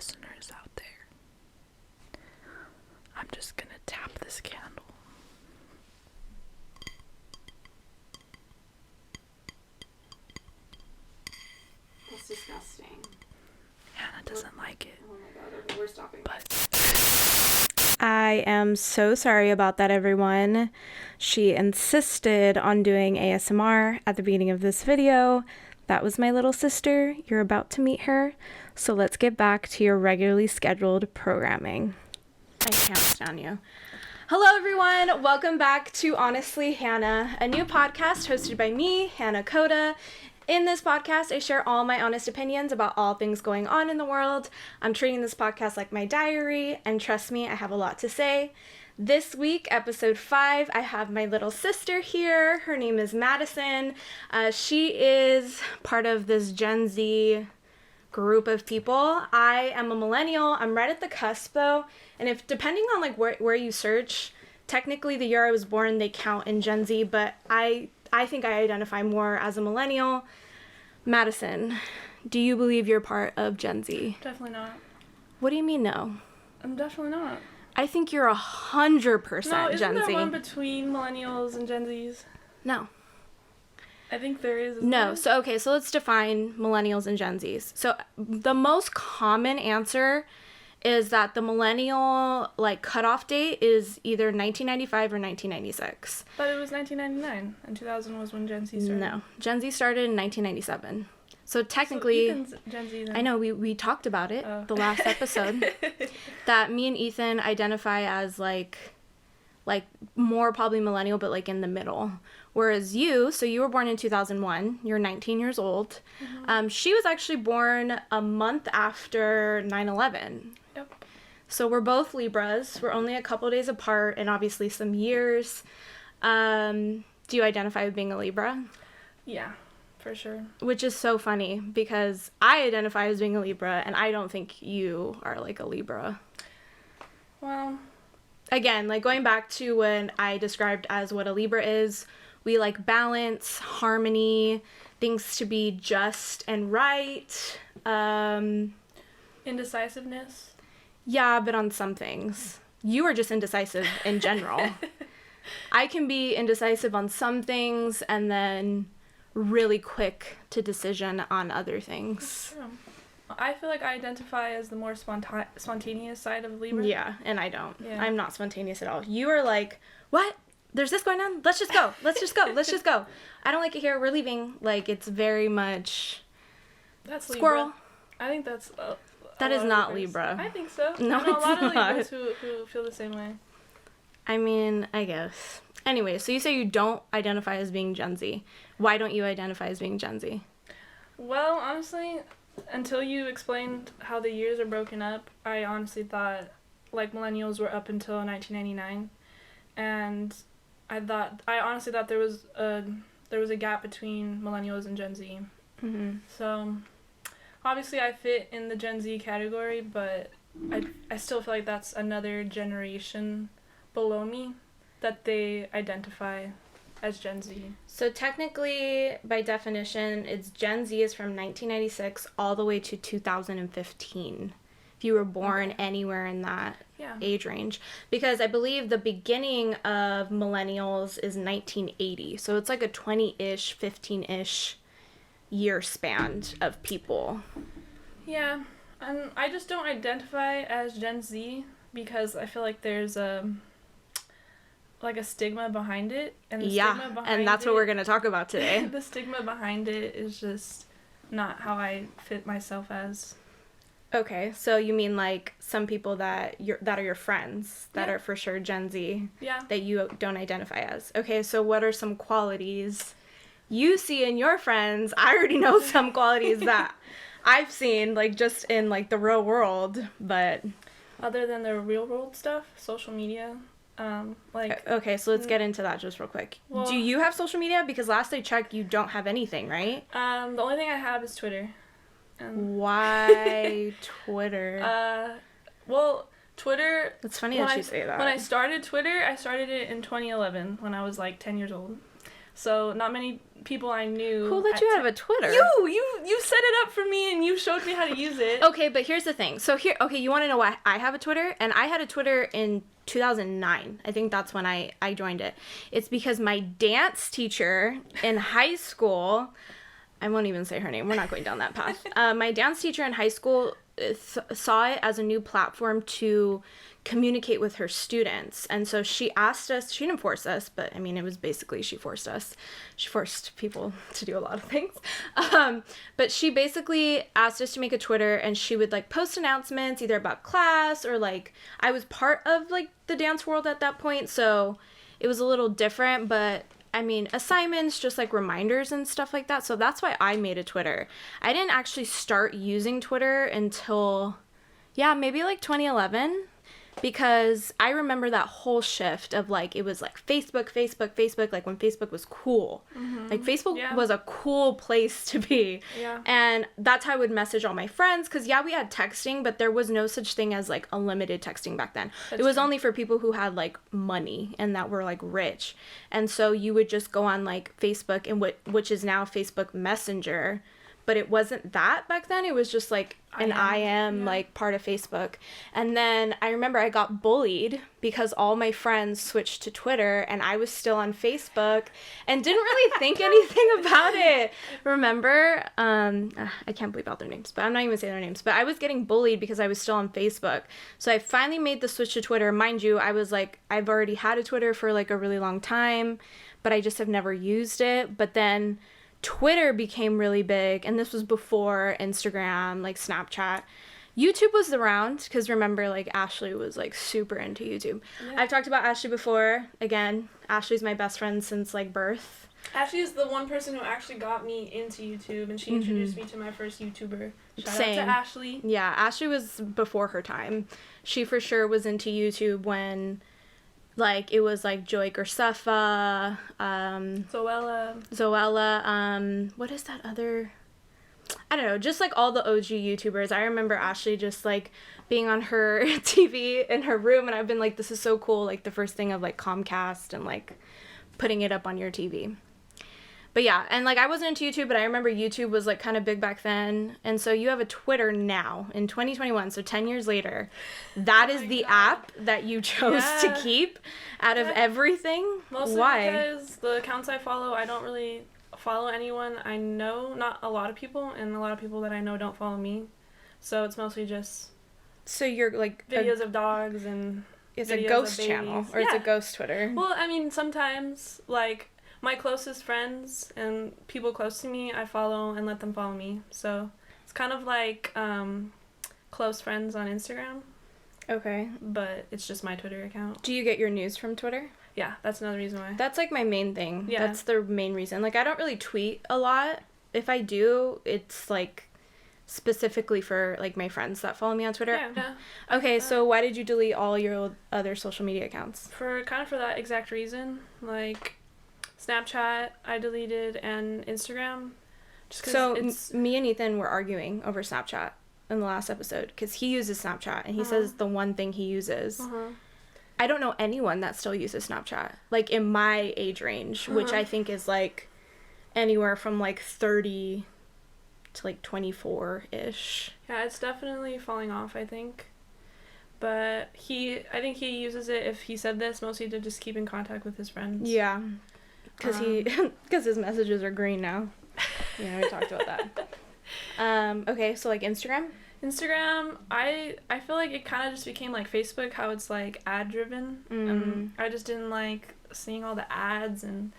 listeners out there, I'm just gonna tap this candle. That's disgusting. Hannah doesn't like it. Oh my god, okay, we're stopping. But I am so sorry about that, everyone. She insisted on doing ASMR at the beginning of this video. That was my little sister. You're about to meet her. So let's get back to your regularly scheduled programming. I can't stand you. Hello, everyone. Welcome back to Honestly Hannah, a new podcast hosted by me, Hannah Coda. In this podcast, I share all my honest opinions about all things going on in the world. I'm treating this podcast like my diary, and trust me, I have a lot to say. This week, episode 5, I have my little sister here. Her name is Madison. She is part of this Gen Z group of people. I am a millennial. I'm right at the cusp, though, and if depending on like where you search, technically the year I was born, they count in Gen Z, but I think I identify more as a millennial. Madison, do you believe you're part of Gen Z? Definitely not. What do you mean no? I'm definitely not. I think you're 100% No, isn't Gen there Z. one between millennials and Gen Zs? No. I think there is. No. So let's define millennials and Gen Zs. So the most common answer is that the millennial cutoff date is either 1995 or 1996. But it was 1999, and 2000 was when Gen Z started. No, Gen Z started in 1997. So technically, so Ethan's Gen Z then. I know we talked about it the last episode that me and Ethan identify as like more probably millennial, but like in the middle. Whereas you were born in 2001. You're 19 years old. Mm-hmm. She was actually born a month after 9/11. Yep. So we're both Libras. We're only a couple days apart and obviously some years. Do you identify with being a Libra? Yeah, for sure. Which is so funny because I identify as being a Libra and I don't think you are like a Libra. Well, again, like going back to when I described as what a Libra is, we like balance, harmony, things to be just and right. Indecisiveness. Yeah, but on some things. You are just indecisive in general. I can be indecisive on some things and then really quick to decision on other things. That's true. I feel like I identify as the more spontaneous side of Libra. Yeah, and I don't. Yeah. I'm not spontaneous at all. You are like, what? There's this going on? Let's just go. Let's just go. Let's just go. I don't like it here. We're leaving. Like, it's very much That's squirrel. Libra. I think that's That is not Libra. I think so. No, I know it's a lot of not. Libras who feel the same way. I mean, I guess. Anyway, so you say you don't identify as being Gen Z. Why don't you identify as being Gen Z? Well, honestly, until you explained how the years are broken up, I honestly thought like millennials were up until 1999, and I honestly thought there was a gap between millennials and Gen Z. Mm-hmm. So obviously I fit in the Gen Z category, but I still feel like that's another generation below me that they identify as Gen Z. So technically, by definition, it's Gen Z is from 1996 all the way to 2015. If you were born anywhere in that age range. Because I believe the beginning of millennials is 1980. So it's like a 20-ish, 15-ish year span of people. Yeah, and I just don't identify as Gen Z because I feel like there's a stigma behind it, and and that's what we're going to talk about today. The stigma behind it is just not how I fit myself as. Okay, so you mean like some people that are your friends that are for sure Gen Z that you don't identify as. Okay, so what are some qualities you see in your friends? I already know some qualities that I've seen like just in like the real world, but other than the real world stuff, social media. Okay, so let's get into that just real quick. Well, do you have social media? Because last I checked, you don't have anything, right? The only thing I have is Twitter. Why Twitter? Well, Twitter... It's funny that you say that. When I started Twitter, I started it in 2011 when I was like 10 years old. So not many people I knew. Who let you have a Twitter? You set it up for me and you showed me how to use it. Okay, but here's the thing. So you want to know why I have a Twitter? And I had a Twitter in 2009. I think that's when I joined it. It's because my dance teacher in high school, I won't even say her name. We're not going down that path. My dance teacher in high school saw it as a new platform to communicate with her students. And so she asked us, she didn't force us, but I mean, it was basically she forced us. She forced people to do a lot of things. But she basically asked us to make a Twitter, and she would like post announcements either about class or like, I was part of like the dance world at that point. So it was a little different, but I mean, assignments, just like reminders and stuff like that. So that's why I made a Twitter. I didn't actually start using Twitter until, maybe like 2011. Because I remember that whole shift of like, it was like Facebook, like when Facebook was cool. Mm-hmm. Like Facebook was a cool place to be. Yeah. And that's how I would message all my friends. Because we had texting, but there was no such thing as like unlimited texting back then. It was only for people who had like money and that were like rich. And so you would just go on like Facebook, and which is now Facebook Messenger. But it wasn't that back then. It was just like an IM like part of Facebook. And then I remember I got bullied because all my friends switched to Twitter and I was still on Facebook and didn't really think anything about it. Remember? I can't believe out their names, but I'm not even saying their names. But I was getting bullied because I was still on Facebook. So I finally made the switch to Twitter. Mind you, I was like, I've already had a Twitter for like a really long time, but I just have never used it. But then Twitter became really big, and this was before Instagram, like Snapchat. YouTube was around, because remember, like, Ashley was, like, super into YouTube. Yeah. I've talked about Ashley before. Again, Ashley's my best friend since, like, birth. Ashley is the one person who actually got me into YouTube, and she introduced me to my first YouTuber. Shout out to Ashley. Yeah, Ashley was before her time. She for sure was into YouTube when, like, it was, like, Joy Graceffa, Zoella, what is that other, I don't know, just, like, all the OG YouTubers. I remember Ashley just, like, being on her TV in her room, and I've been like, this is so cool, like, the first thing of, like, Comcast and, like, putting it up on your TV. But yeah, and like I wasn't into YouTube, but I remember YouTube was like kind of big back then. And so you have a Twitter now in 2021, so 10 years later. That is the app that you chose to keep out of everything. Mostly Why? Because the accounts I follow, I don't really follow anyone I know, not a lot of people, and a lot of people that I know don't follow me. So it's mostly just so you're like videos of dogs and it's a ghost channel, or it's a ghost Twitter. Well, I mean, sometimes like my closest friends and people close to me, I follow and let them follow me. So it's kind of like close friends on Instagram. Okay. But it's just my Twitter account. Do you get your news from Twitter? Yeah, that's another reason why. That's like my main thing. Yeah. That's the main reason. Like I don't really tweet a lot. If I do, it's like specifically for like my friends that follow me on Twitter. Yeah. Okay, so why did you delete all your other social media accounts? For that exact reason. Like Snapchat, I deleted, and Instagram. Just 'cause so me and Ethan were arguing over Snapchat in the last episode because he uses Snapchat and he says the one thing he uses. I don't know anyone that still uses Snapchat, like in my age range, which I think is like anywhere from like 30 to like 24-ish. Yeah, it's definitely falling off, I think. But I think he uses it, if he said this, mostly to just keep in contact with his friends. Yeah. Because his messages are green now. Yeah, we talked about that. Okay, so like Instagram? Instagram, I feel like it kind of just became like Facebook, how it's like ad driven. I just didn't like seeing all the ads, and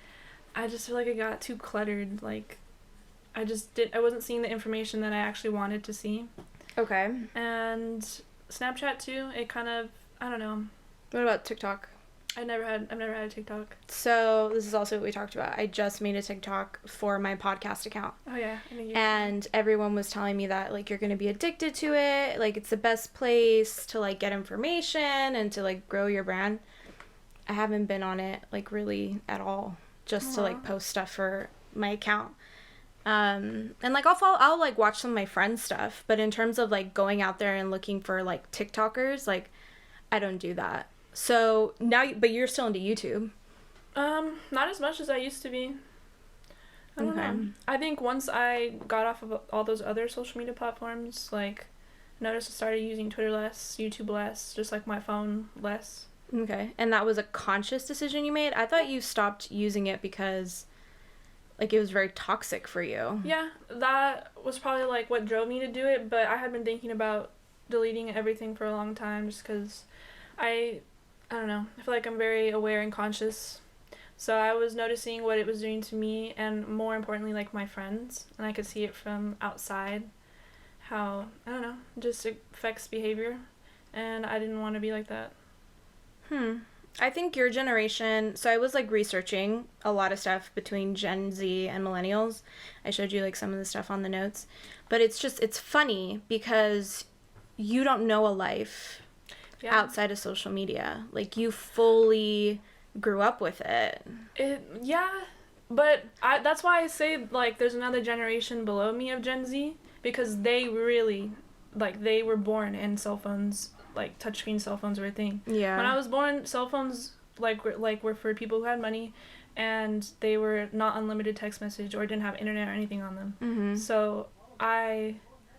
I just feel like it got too cluttered. Like I wasn't seeing the information that I actually wanted to see. Okay. And Snapchat too, it kind of, I don't know. What about TikTok? I've never had a TikTok. So this is also what we talked about. I just made a TikTok for my podcast account. Oh yeah. And everyone was telling me that like you're gonna be addicted to it. Like it's the best place to like get information and to like grow your brand. I haven't been on it like really at all. Just to like post stuff for my account. And like I'll like watch some of my friends' stuff. But in terms of like going out there and looking for like TikTokers, like I don't do that. So now, but you're still into YouTube. Not as much as I used to be. I don't Okay. know. I think once I got off of all those other social media platforms, like, noticed I started using Twitter less, YouTube less, just like my phone less. Okay. And that was a conscious decision you made? I thought you stopped using it because, like, it was very toxic for you. Yeah, that was probably like what drove me to do it, but I had been thinking about deleting everything for a long time just because I don't know, I feel like I'm very aware and conscious. So I was noticing what it was doing to me and more importantly like my friends, and I could see it from outside how, I don't know, just affects behavior, and I didn't want to be like that. I think your generation, so I was like researching a lot of stuff between Gen Z and millennials. I showed you like some of the stuff on the notes, but it's funny because you don't know a life outside of social media. Like you fully grew up with it. But that's why I say like there's another generation below me of Gen Z, because they really, like, they were born in cell phones. Like touchscreen cell phones were a thing. Yeah. When I was born, cell phones were for people who had money, and they were not unlimited text message or didn't have internet or anything on them. Mm-hmm. So I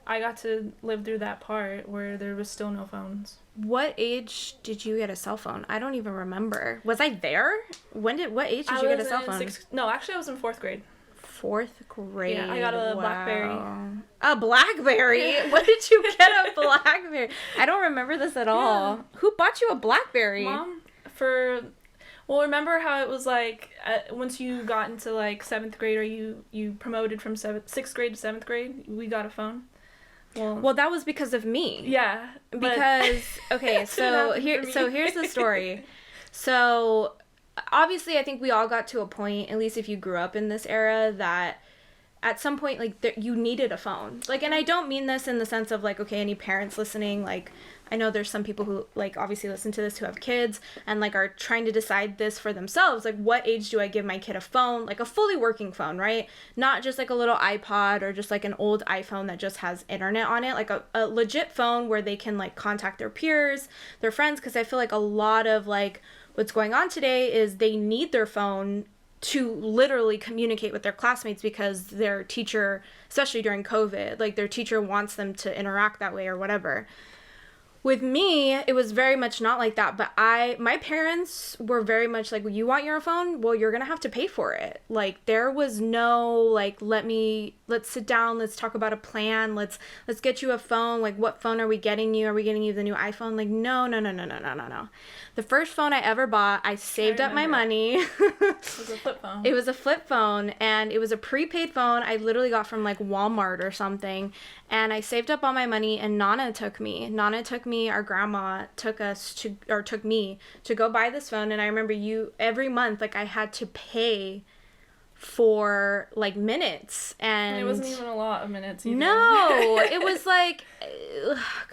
got to live through that part where there was still no phones. What age did you get a cell phone? I don't even remember. Was I there? What age did you get a cell phone? No, actually I was in 4th grade. 4th grade. Yeah, I got a Wow. BlackBerry. A BlackBerry? When did you get a BlackBerry? I don't remember this at all. Yeah. Who bought you a BlackBerry? Mom, remember how it was like once you got into like 7th grade, or you promoted from 6th grade to 7th grade, we got a phone. Well, that was because of me. Yeah, Because okay, so didn't happen for me. here's the story. So obviously, I think we all got to a point, at least if you grew up in this era, that at some point, like, you needed a phone. Like, and I don't mean this in the sense of, like, okay, any parents listening, like, I know there's some people who, like, obviously listen to this who have kids and, like, are trying to decide this for themselves. Like, what age do I give my kid a phone? Like, a fully working phone, right? Not just, like, a little iPod or just, like, an old iPhone that just has internet on it. Like, a legit phone where they can, like, contact their peers, their friends, because I feel like a lot of, like, what's going on today is they need their phone to literally communicate with their classmates because their teacher, especially during COVID, like their teacher wants them to interact that way or whatever. With me, it was very much not like that, but my parents were very much like, you want your phone? Well, you're gonna have to pay for it. Like, there was no, like, let's sit down, let's talk about a plan, let's get you a phone, like, what phone are we getting you? Are we getting you the new iPhone? Like, no. The first phone I ever bought, I saved up my money. It was a flip phone. It was a flip phone, and it was a prepaid phone I literally got from, like, Walmart or something, and I saved up all my money, and Nana took me, our grandma took me to go buy this phone, and I remember every month, like, I had to pay for, like, minutes, and it wasn't even a lot of minutes either. No, it was like,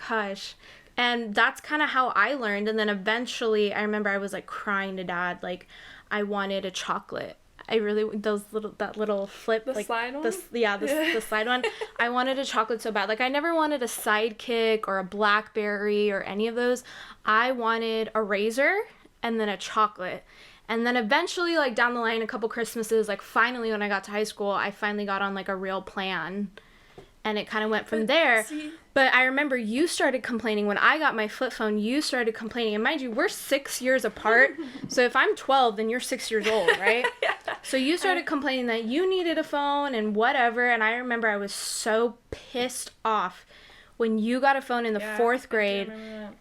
gosh. And that's kind of how I learned. And then eventually, I remember I was, like, crying to Dad, like, I wanted a chocolate. That little flip, The like, slide one? the slide one. I wanted a chocolate so bad. Like, I never wanted a Sidekick or a Blackberry or any of those. I wanted a Razor and then a chocolate. And then eventually, like, down the line, a couple Christmases, like, finally, when I got to high school, I finally got on, like, a real plan. And it kind of went from there. But I remember you started complaining when I got my flip phone. You started complaining. And mind you, we're 6 years apart. So if I'm 12, then you're 6 years old, right? Yeah. So you started complaining that you needed a phone and whatever. And I remember I was so pissed off when you got a phone in the 4th grade.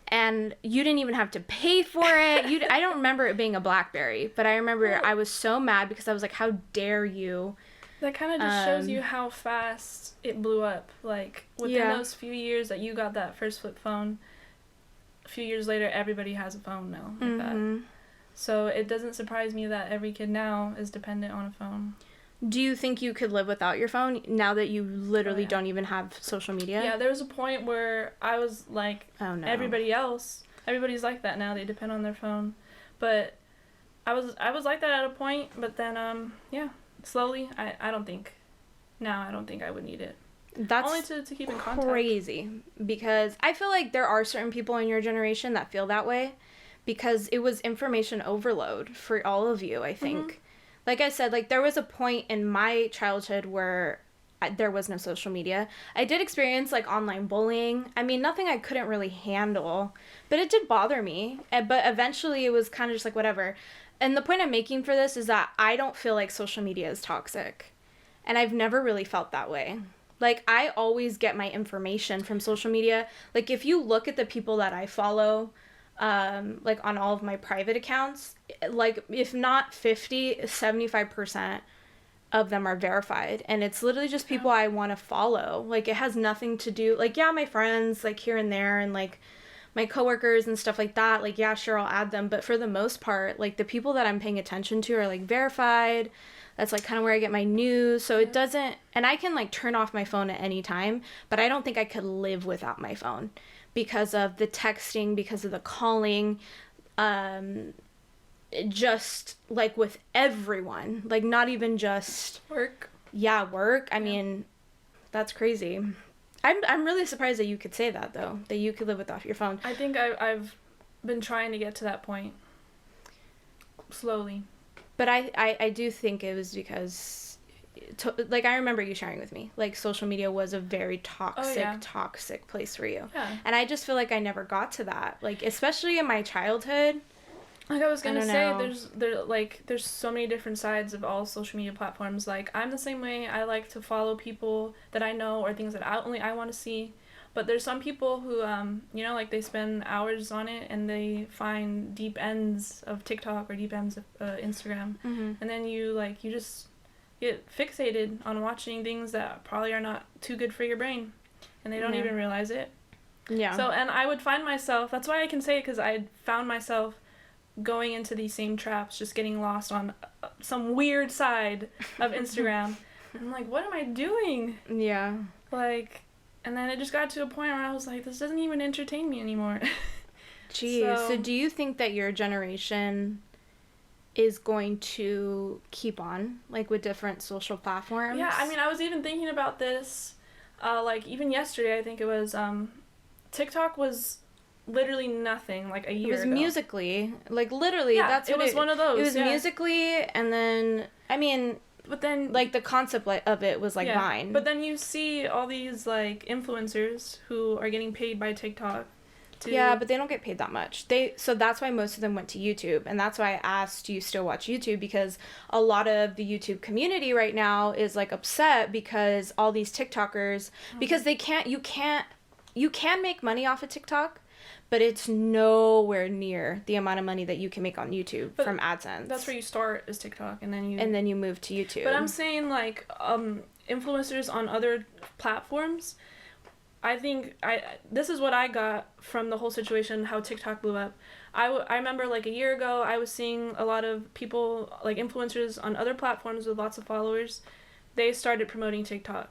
And you didn't even have to pay for it. I don't remember it being a BlackBerry. But I remember I was so mad because I was like, how dare you? That kind of just shows you how fast it blew up. Like, within those few years that you got that first flip phone, a few years later, everybody has a phone now, like that. So it doesn't surprise me that every kid now is dependent on a phone. Do you think you could live without your phone now that you literally don't even have social media? Yeah, there was a point where I was like, oh, no. Everybody's like that now. They depend on their phone. But I was like that at a point, but then, slowly, I don't think I would need it. That's only to keep in contact. Crazy, because I feel like there are certain people in your generation that feel that way, because it was information overload for all of you, I think. like I said, like there was a point in my childhood where there was no social media. I did experience like online bullying. I mean, nothing I couldn't really handle, but it did bother me. But eventually it was kind of just like whatever. And the point I'm making for this is that I don't feel like social media is toxic. And I've never really felt that way. Like, I always get my information from social media. Like, if you look at the people that I follow, like on all of my private accounts, like if not 75% of them are verified, and it's literally just people I want to follow. Like, it has nothing to do, like, yeah, my friends, like, here and there, and like my coworkers and stuff like that, like, yeah, sure, I'll add them, but for the most part, like, the people that I'm paying attention to are like verified. That's like kind of where I get my news. So it doesn't, and I can like turn off my phone at any time, but I don't think I could live without my phone because of the texting, because of the calling, just like with everyone, like not even just Work. work. I mean, that's crazy. I'm really surprised that you could say that though, that you could live without your phone. I think I've been trying to get to that point slowly. But I do think it was because, like, I remember you sharing with me, like, social media was a very toxic place for you. Yeah. And I just feel like I never got to that. Like, especially in my childhood. Like I was gonna say, know. there's so many different sides of all social media platforms. Like, I'm the same way. I like to follow people that I know or things that I want to see. But there's some people who, you know, like they spend hours on it and they find deep ends of TikTok or deep ends of Instagram. Mm-hmm. And then you just get fixated on watching things that probably are not too good for your brain. And they don't even realize it. Yeah. So, and I would find myself, that's why I can say it, because I found myself going into these same traps, just getting lost on some weird side of Instagram. And I'm like, what am I doing? Yeah. Like, and then it just got to a point where I was like, this doesn't even entertain me anymore. Jeez. So do you think that your generation is going to keep on, like, with different social platforms? Yeah, I mean, I was even thinking about this, like, even yesterday, I think it was, TikTok was literally nothing, like, a year ago. It was Musical.ly. Like, literally, yeah, that's what it was one of those. It was Musical.ly, and then, I mean, but then, like, the concept of it was, like, Vine. But then you see all these, like, influencers who are getting paid by TikTok to... Yeah, but they don't get paid that much. So that's why most of them went to YouTube, and that's why I asked, do you still watch YouTube? Because a lot of the YouTube community right now is, like, upset because all these TikTokers, because you can make money off of TikTok, but it's nowhere near the amount of money that you can make on YouTube from AdSense. That's where you start, is TikTok, and then you move to YouTube. But I'm saying, like, influencers on other platforms, I think this is what I got from the whole situation, how TikTok blew up. I remember, like, a year ago, I was seeing a lot of people, like, influencers on other platforms with lots of followers. They started promoting TikTok.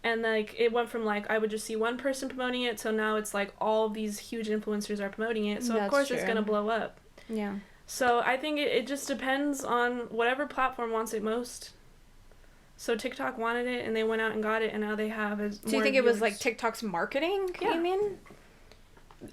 And, like, it went from, like, I would just see one person promoting it, so now it's, like, all these huge influencers are promoting it. So, of course, it's going to blow up. Yeah. So, I think it just depends on whatever platform wants it most. So, TikTok wanted it, and they went out and got it, and now they have as Do you think it was, like, TikTok's marketing, you mean?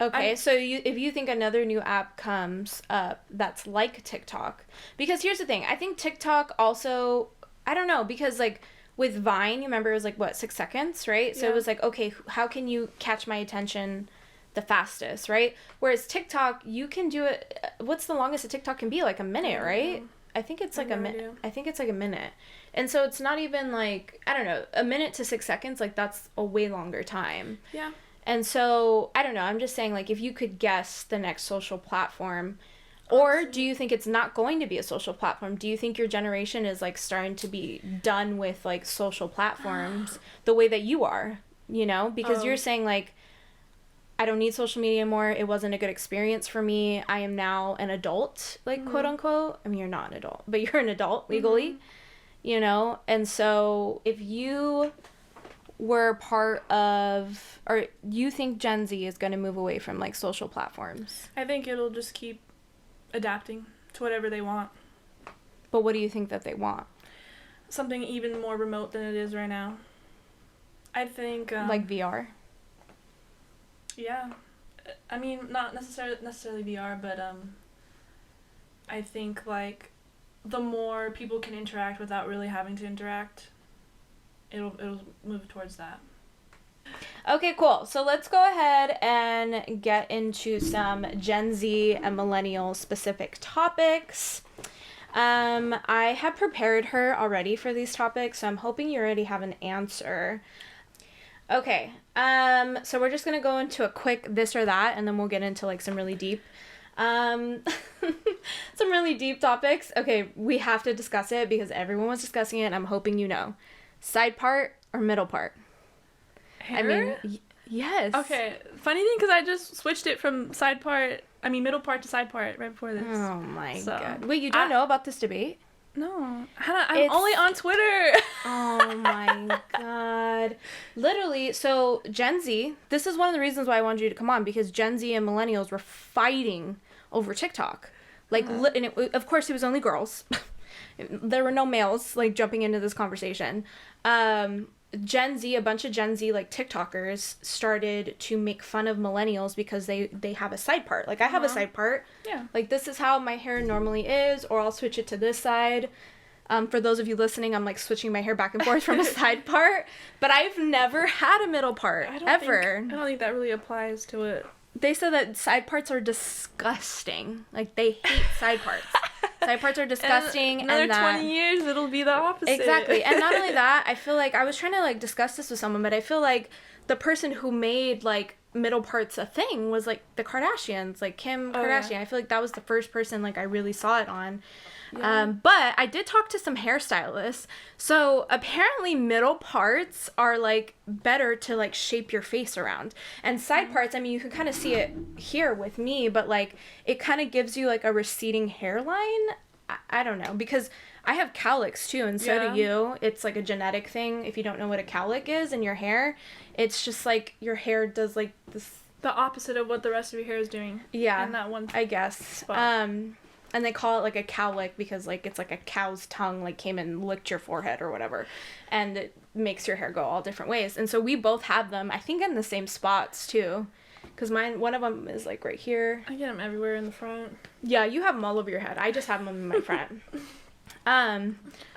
Okay, so if you think another new app comes up that's like TikTok... Because here's the thing. I think TikTok also... I don't know, because, like... With Vine, you remember it was like, what, 6 seconds, right? So it was like, okay, how can you catch my attention the fastest, right? Whereas TikTok, you can do it, what's the longest a TikTok can be? Like a minute, right? I think it's like a minute. I think it's like a minute. And so it's not even like, I don't know, a minute to 6 seconds, like that's a way longer time. Yeah. And so, I don't know, I'm just saying, like, if you could guess the next social platform... Or do you think it's not going to be a social platform? Do you think your generation is, like, starting to be done with, like, social platforms the way that you are, you know? Because you're saying, like, I don't need social media anymore. It wasn't a good experience for me. I am now an adult, like, quote unquote. I mean, you're not an adult, but you're an adult legally, you know? And so if you were part of, or you think Gen Z is going to move away from, like, social platforms? I think it'll just keep adapting to whatever they want. But what do you think that they want? Something even more remote than it is right now. I think like VR. Yeah, I mean, not necessarily VR, but I think like the more people can interact without really having to interact, it'll move towards that. Okay, cool. So let's go ahead and get into some Gen Z and millennial specific topics. I have prepared her already for these topics, so I'm hoping you already have an answer. Okay, so we're just gonna go into a quick this or that, and then we'll get into like some really deep, some really deep topics. Okay, we have to discuss it because everyone was discussing it, and I'm hoping you know. Side part or middle part? Hair? I mean, yes. Okay, funny thing, because I just switched it from middle part to side part right before this. Oh my So, god. Wait, you don't know about this debate? No. Hannah, I'm It's- only on Twitter. Oh my god. Literally, so Gen Z, this is one of the reasons why I wanted you to come on, because Gen Z and millennials were fighting over TikTok. Like, and of course, it was only girls. There were no males, like, jumping into this conversation. Gen Z, a bunch of Gen Z, like, TikTokers started to make fun of millennials because they have a side part. Like, I have a side part. Yeah. Like, this is how my hair normally is, or I'll switch it to this side. For those of you listening, I'm, like, switching my hair back and forth from a side part. But I've never had a middle part, I ever. don't think that really applies to it. They said that side parts are disgusting. Like, they hate side parts. Side parts are disgusting. Another and that, 20 years, it'll be the opposite. Exactly. And not only that, I feel like I was trying to, like, discuss this with someone, but I feel like the person who made, like, middle parts a thing was, like, the Kardashians, like Kim Kardashian. Yeah. I feel like that was the first person, like, I really saw it on. Yeah. But I did talk to some hairstylists. So apparently middle parts are, like, better to, like, shape your face around. And side parts, I mean, you can kind of see it here with me, but, like, it kind of gives you, like, a receding hairline. I don't know, because I have cowlicks too, and so Yeah. do you. It's like a genetic thing. If you don't know what a cowlick is in your hair, it's just like your hair does, like, this. The opposite of what the rest of your hair is doing. Yeah, In that one I guess. spot. And they call it, like, a cowlick because, like, it's like a cow's tongue, like, came and licked your forehead or whatever, and it makes your hair go all different ways. And so we both have them, I think, in the same spots too, because one of them is, like, right here. I get them everywhere in the front. Yeah, you have them all over your head. I just have them in my front.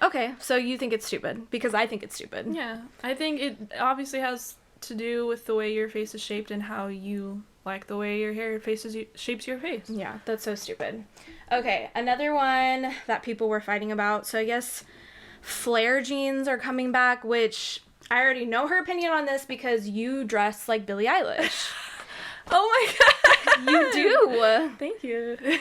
Okay, so you think it's stupid because I think it's stupid. Yeah. I think it obviously has to do with the way your face is shaped and how you like the way your hair shapes your face. Yeah, that's so stupid. Okay, another one that people were fighting about. So I guess flare jeans are coming back, which I already know her opinion on this because you dress like Billie Eilish. Oh my god! You do. Thank you. Ew,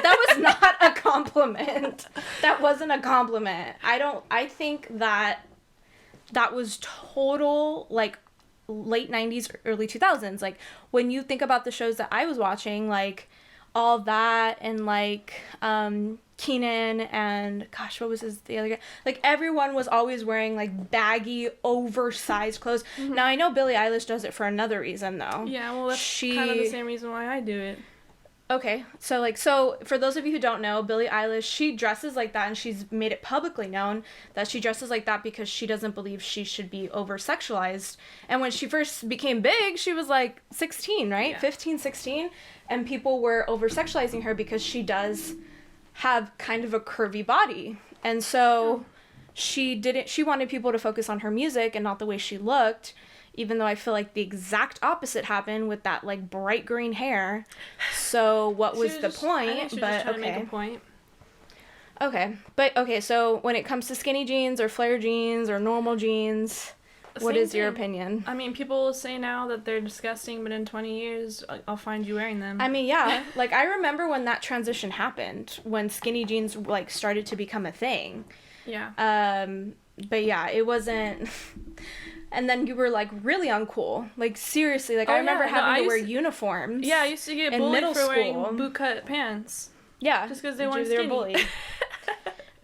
that was not a compliment. That wasn't a compliment. I think that was total, like, late 90s, early 2000s. Like, when you think about the shows that I was watching, like, all that, and, like, Keenan, and, gosh, what was the other guy? Like, everyone was always wearing, like, baggy, oversized clothes. Mm-hmm. Now, I know Billie Eilish does it for another reason, though. Yeah, well, that's kind of the same reason why I do it. Okay, so for those of you who don't know, Billie Eilish, she dresses like that, and she's made it publicly known that she dresses like that because she doesn't believe she should be over-sexualized. And when she first became big, she was like 16, right? Yeah. 15, 16, and people were over-sexualizing her because she does have kind of a curvy body. And so she wanted people to focus on her music and not the way she looked, even though I feel like the exact opposite happened with that, like, bright green hair. So what was the point? I think she was just trying to make a point. Okay, so when it comes to skinny jeans or flare jeans or normal jeans, what Same is your thing. opinion? I mean, people say now that they're disgusting, but in 20 years, I'll find you wearing them. I mean, yeah, like, I remember when that transition happened, when skinny jeans, like, started to become a thing. Yeah. But yeah, it wasn't. And then you were, like, really uncool. Like, seriously, like, Oh, I remember yeah. No, having I to wear used to- uniforms. Yeah, I used to get in bullied middle for wearing school. bootcut pants. Yeah. Just 'cause they weren't were skinny. bullied.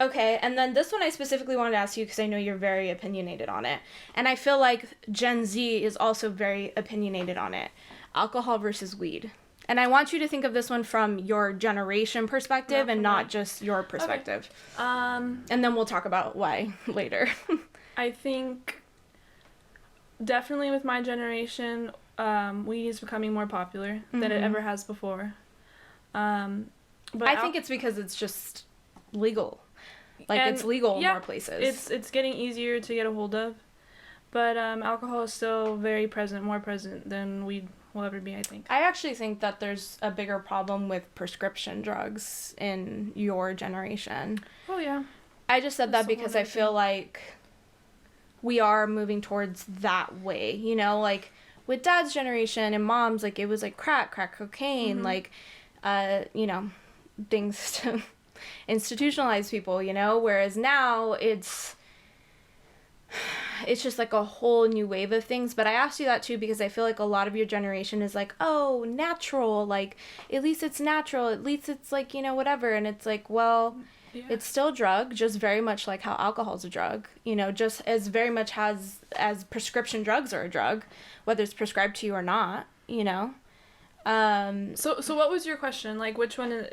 Okay, and then this one I specifically wanted to ask you because I know you're very opinionated on it. And I feel like Gen Z is also very opinionated on it. Alcohol versus weed. And I want you to think of this one from your generation perspective Not and from not mine. just your perspective. Um, And then we'll talk about why later. I think definitely with my generation, weed is becoming more popular than it Mhm. ever has before. But I think it's because it's just legal. Like, And, it's legal in yeah, more places. It's getting easier to get a hold of, but alcohol is still very present, more present than weed will ever be, I think. I actually think that there's a bigger problem with prescription drugs in your generation. Oh, yeah. I just said that That's the because whole I feel like we are moving towards that way, you know, like with dad's generation and mom's, like it was like crack cocaine, like, you know, things to institutionalize people, you know, whereas now it's just like a whole new wave of things. But I asked you that too because I feel like a lot of your generation is like, oh, natural, like at least it's natural, at least it's like, you know, whatever. And it's like, well, Yeah. it's still a drug, just very much like how alcohol's a drug, you know, just as very much as prescription drugs are a drug, whether it's prescribed to you or not, you know. So what was your question? Like, which one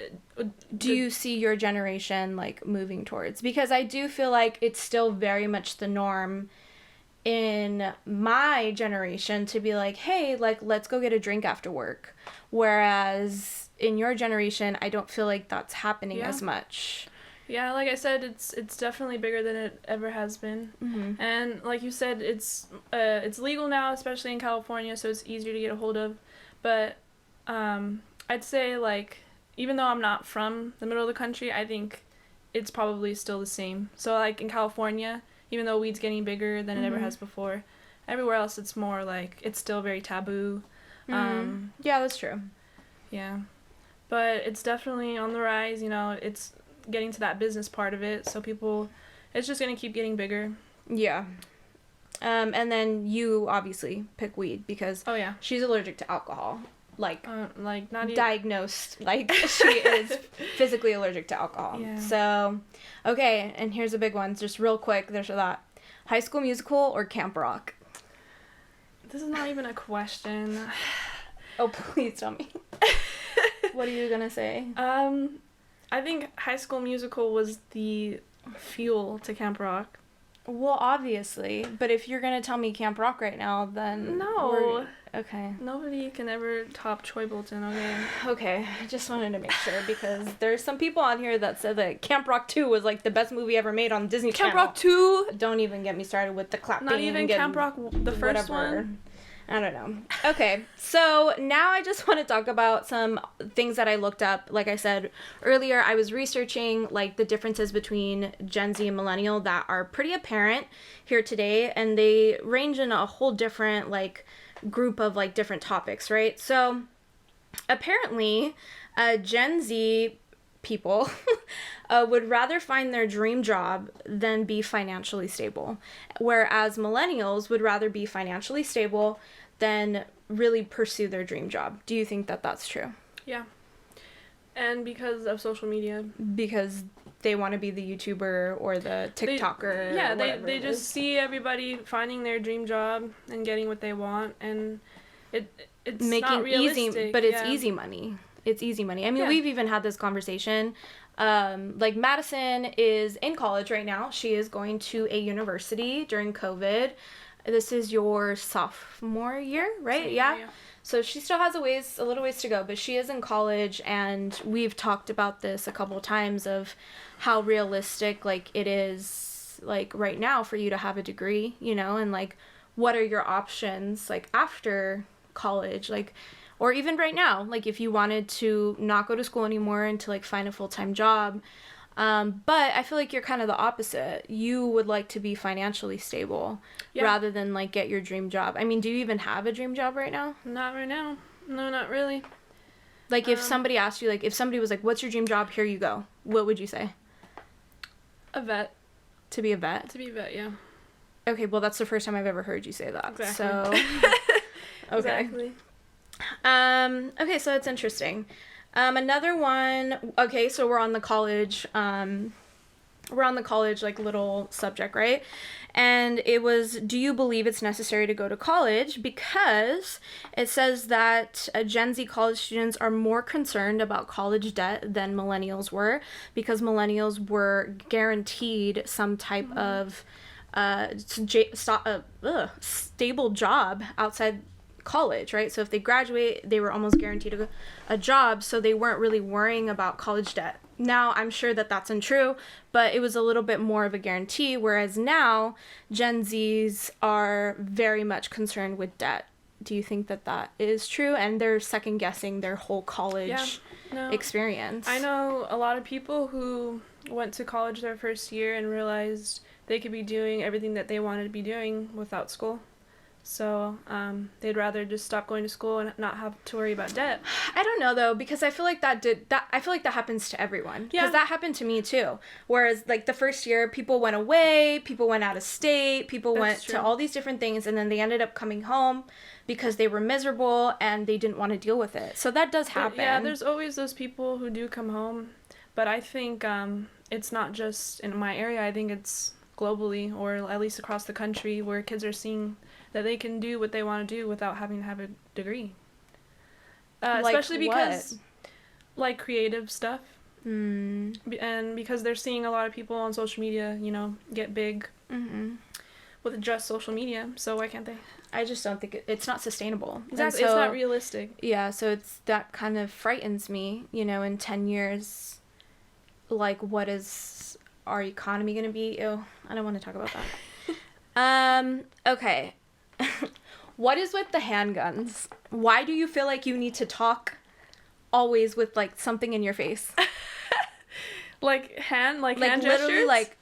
Do you see your generation like moving towards? Because I do feel like it's still very much the norm in my generation to be like, hey, like, let's go get a drink after work. Whereas in your generation, I don't feel like that's happening Yeah. as much. Yeah, like I said, it's definitely bigger than it ever has been. Mm-hmm. And like you said, it's legal now, especially in California, so it's easier to get a hold of. But I'd say, like, even though I'm not from the middle of the country, I think it's probably still the same. So, like, in California, even though weed's getting bigger than it ever has before, everywhere else it's more, like, it's still very taboo. Yeah, that's true. Yeah. But it's definitely on the rise, you know, it's getting to that business part of it, so people, it's just going to keep getting bigger. Yeah. And then you obviously pick weed because Oh, yeah. she's allergic to alcohol. Like, Like, not even... diagnosed, like, she is physically allergic to alcohol. Yeah. So, okay, and here's a big one, just real quick, there's that. High School Musical or Camp Rock? This is not even a question. Oh, please tell me. What are you gonna say? I think High School Musical was the fuel to Camp Rock. Well, obviously, but if you're gonna tell me Camp Rock right now, then No. Okay. Nobody can ever top Troy Bolton, okay? Okay, I just wanted to make sure because there's some people on here that said that Camp Rock 2 was like the best movie ever made on Disney Camp Channel. Rock 2? Don't even get me started with the clapping. Not even and getting Camp Rock, the first whatever. one? I don't know. Okay, so now I just want to talk about some things that I looked up. Like I said earlier, I was researching like the differences between Gen Z and Millennial that are pretty apparent here today, and they range in a whole different like group of like different topics, right? So apparently, Gen Z people would rather find their dream job than be financially stable, whereas millennials would rather be financially stable than really pursue their dream job. Do you think that that's true? Yeah. And because of social media. Because they want to be the YouTuber or the TikToker. Yeah, or whatever they it just is. see everybody finding their dream job and getting what they want, and it's making not realistic. easy, but it's yeah. easy money. It's easy money. I mean, Yeah. we've even had this conversation. Like Madison is in college right now. She is going to a university during COVID. This is your sophomore year, right? Yeah. So she still has a little ways to go, but she is in college, and we've talked about this a couple times of how realistic like it is like right now for you to have a degree, you know, and like what are your options like after college, like, or even right now, like if you wanted to not go to school anymore and to like find a full-time job. But I feel like you're kind of the opposite. You would like to be financially stable rather than like get your dream job. I mean, do you even have a dream job right now? Not right now. No, not really. Like if somebody asked you, like if somebody was like, what's your dream job? Here you go. What would you say? A vet. To be a vet? To be a vet, yeah. Okay, well that's the first time I've ever heard you say that. Exactly. So, okay. Exactly. Okay, so it's interesting. Another one, okay, so we're on the college, like, little subject, right? And it was, do you believe it's necessary to go to college? Because it says that Gen Z college students are more concerned about college debt than millennials were, because millennials were guaranteed some type of stable job outside college, right? So if they graduate, they were almost guaranteed a job, so they weren't really worrying about college debt now I'm sure that that's untrue, but it was a little bit more of a guarantee, whereas now Gen Zs are very much concerned with debt. Do you think that that is true? And they're second guessing their whole college experience. I know a lot of people who went to college their first year and realized they could be doing everything that they wanted to be doing without school. So they'd rather just stop going to school and not have to worry about debt. I don't know though, because I feel like that happens to everyone. Yeah. Because that happened to me too. Whereas like the first year, people went away, people went out of state, people went to all these different things, and then they ended up coming home because they were miserable and they didn't want to deal with it. So that does happen. Yeah, there's always those people who do come home, but I think it's not just in my area. I think it's globally, or at least across the country, where kids are seeing that they can do what they want to do without having to have a degree. Especially because, like, creative stuff. And because they're seeing a lot of people on social media, you know, get big with just social media. So why can't they? I just don't think it's not sustainable. Exactly. So, it's not realistic. Yeah, so that kind of frightens me, you know, in 10 years, like, what is our economy going to be? Ew, I don't want to talk about that. Okay. What is with the handguns? Why do you feel like you need to talk always with, like, something in your face? hand literally, gestures? like,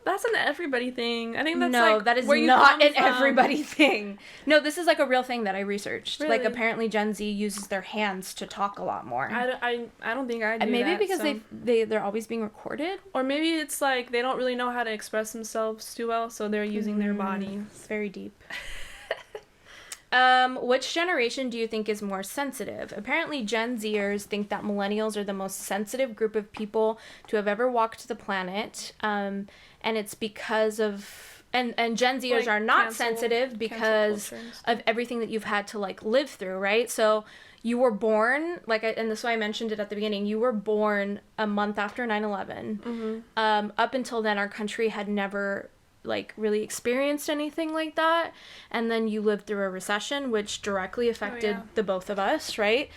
that's an everybody thing. I think that's no, like that is where you not come an from. everybody thing. No, this is like a real thing that I researched. Really? Like apparently Gen Z uses their hands to talk a lot more. I don't think I do. And maybe that, because so. they're always being recorded, Or maybe it's like they don't really know how to express themselves too well, so they're using their body. It's very deep. Which generation do you think is more sensitive? Apparently Gen Zers think that millennials are the most sensitive group of people to have ever walked the planet. And it's because of and Gen Zers Like are not cancel sensitive because of everything that you've had to like live through, right? So you were born, and this is why I mentioned it at the beginning, you were born a month after 9/11. Up until then, our country had never like really experienced anything like that, and then you lived through a recession which directly affected the both of us, right?